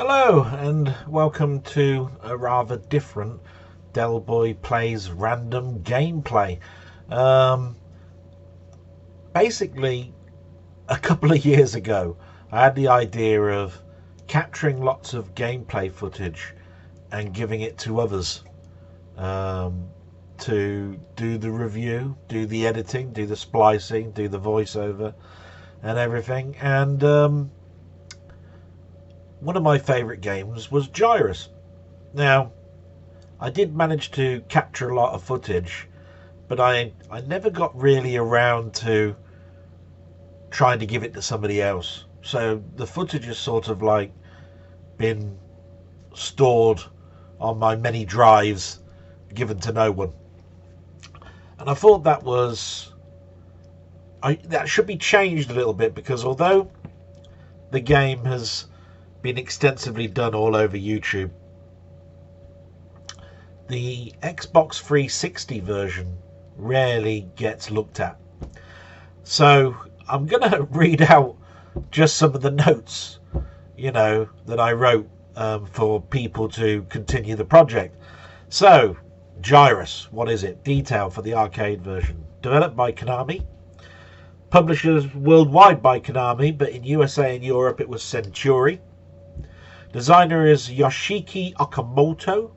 Hello and welcome to a rather different Delboy Plays random gameplay. Um, Basically, a couple of years ago, I had the idea of capturing lots of gameplay footage and giving it to others um, to do the review, do the editing, do the splicing, do the voiceover, and everything. And one of my favourite games was Gyruss. Now, I did manage to capture a lot of footage, but I never got really around to trying to give it to somebody else. So the footage has sort of like been stored on my many drives, given to no one. And I thought that should be changed a little bit, because although the game has been extensively done all over YouTube, the Xbox 360 version rarely gets looked at. So I'm going to read out just some of the notes, that I wrote for people to continue the project. So, Gyruss, what is it? Detail for the arcade version. Developed by Konami. Publishers worldwide by Konami, but in USA and Europe it was Century. Designer is Yoshiki Okamoto.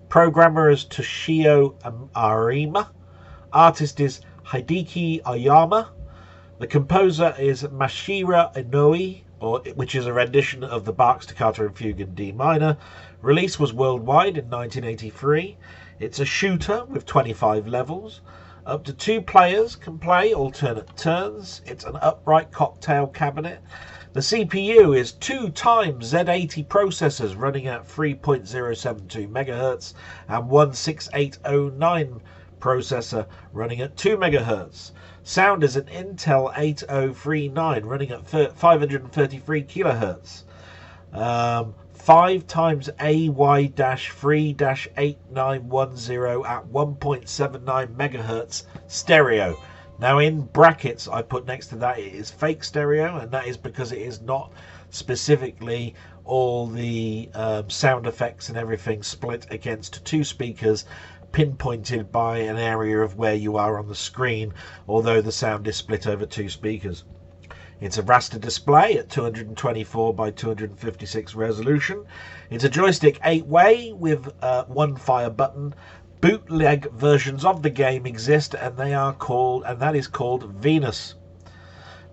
Programmer is Toshio Arima. Artist is Hideki Oyama. The composer is Mashira Inouye, which is a rendition of the Bach Staccato and Fugue in D minor. Release was worldwide in 1983. It's a shooter with 25 levels. Up to 2 players can play alternate turns. It's an upright cocktail cabinet. The CPU is 2 times Z80 processors running at 3.072 MHz and one 6809 processor running at 2 MHz. Sound is an Intel 8039 running at 533 kHz. 5 times AY-3-8910 at 1.79 MHz stereo. Now in brackets I put next to that it is fake stereo, and that is because it is not specifically all the sound effects and everything split against 2 speakers pinpointed by an area of where you are on the screen, although the sound is split over 2 speakers. It's a raster display at 224 by 256 resolution. It's a joystick 8-way with 1 fire button. Bootleg versions of the game exist, and that is called Venus.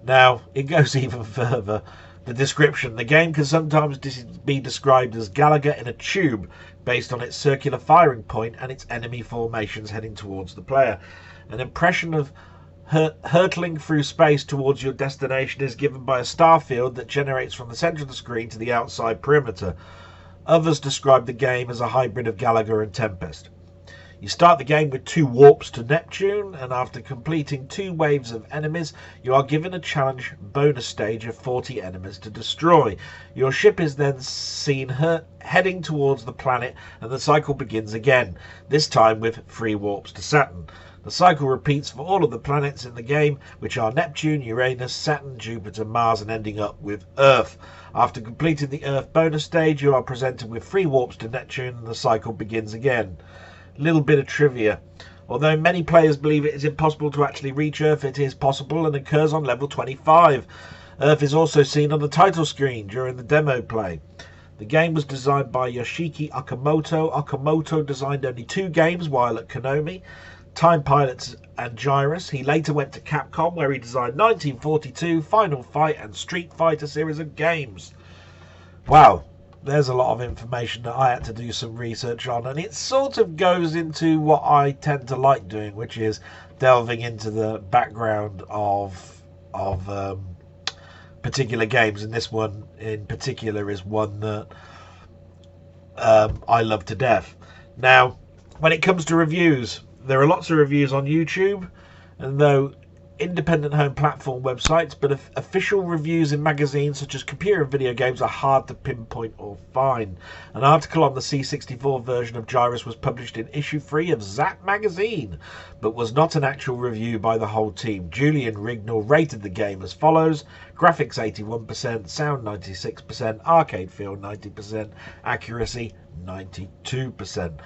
Now it goes even further. The description: the game can sometimes be described as Gallagher in a tube, based on its circular firing point and its enemy formations heading towards the player. An impression of hurtling through space towards your destination is given by a star field that generates from the center of the screen to the outside perimeter. Others describe the game as a hybrid of Gallagher and Tempest. You start the game with 2 warps to Neptune, and after completing 2 waves of enemies, you are given a challenge bonus stage of 40 enemies to destroy. Your ship is then seen heading towards the planet, and the cycle begins again, this time with 3 warps to Saturn. The cycle repeats for all of the planets in the game, which are Neptune, Uranus, Saturn, Jupiter, Mars, and ending up with Earth. After completing the Earth bonus stage, you are presented with 3 warps to Neptune, and the cycle begins again. Little bit of trivia: although many players believe it is impossible to actually reach Earth, it is possible and occurs on level 25. Earth is also seen on the title screen during the demo play. The game was designed by Yoshiki Okamoto. Okamoto designed only 2 games while at Konami: Time Pilots and Gyruss. He later went to Capcom, where he designed 1942, Final Fight, and Street Fighter series of games. Wow. There's a lot of information that I had to do some research on, and it sort of goes into what I tend to like doing, which is delving into the background of particular games, and this one in particular is one that I love to death. Now, when it comes to reviews, there are lots of reviews on YouTube, and though independent home platform websites, but official reviews in magazines such as computer and video games are hard to pinpoint or find. An article on the C64 version of Gyruss was published in issue 3 of Zap magazine, but was not an actual review by the whole team. Julian Rignall rated the game as follows: graphics 81%, sound 96%, arcade feel 90%, accuracy 92%.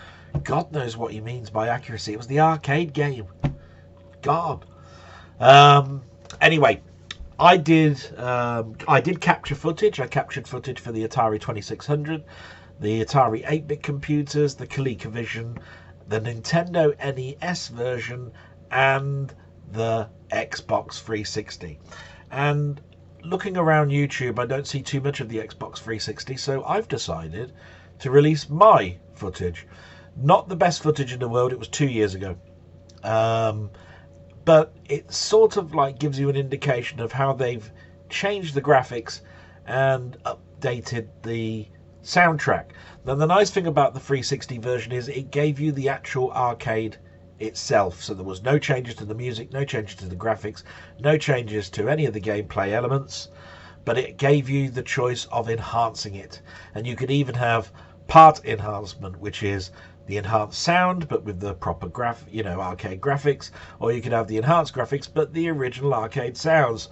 God knows what he means by accuracy. It was the arcade game. God. Anyway, I did capture footage. I captured footage for the Atari 2600, the Atari 8-bit computers, the ColecoVision, the Nintendo NES version, and the Xbox 360. And looking around YouTube, I don't see too much of the Xbox 360, so I've decided to release my footage. Not the best footage in the world. It was 2 years ago. But it sort of like gives you an indication of how they've changed the graphics and updated the soundtrack. Now, the nice thing about the 360 version is it gave you the actual arcade itself. So there was no changes to the music, no changes to the graphics, no changes to any of the gameplay elements, but it gave you the choice of enhancing it. And you could even have part enhancement, which is the enhanced sound but with the proper arcade graphics, or you could have the enhanced graphics but the original arcade sounds.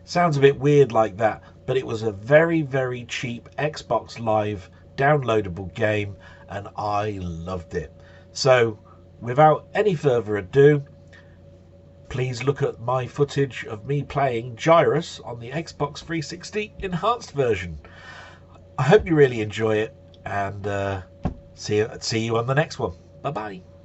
Sounds a bit weird like that, but it was a very, very cheap Xbox Live downloadable game and I loved it. So without any further ado, please look at my footage of me playing Gyruss on the Xbox 360 enhanced version. I hope you really enjoy it, and see you on the next one. Bye bye.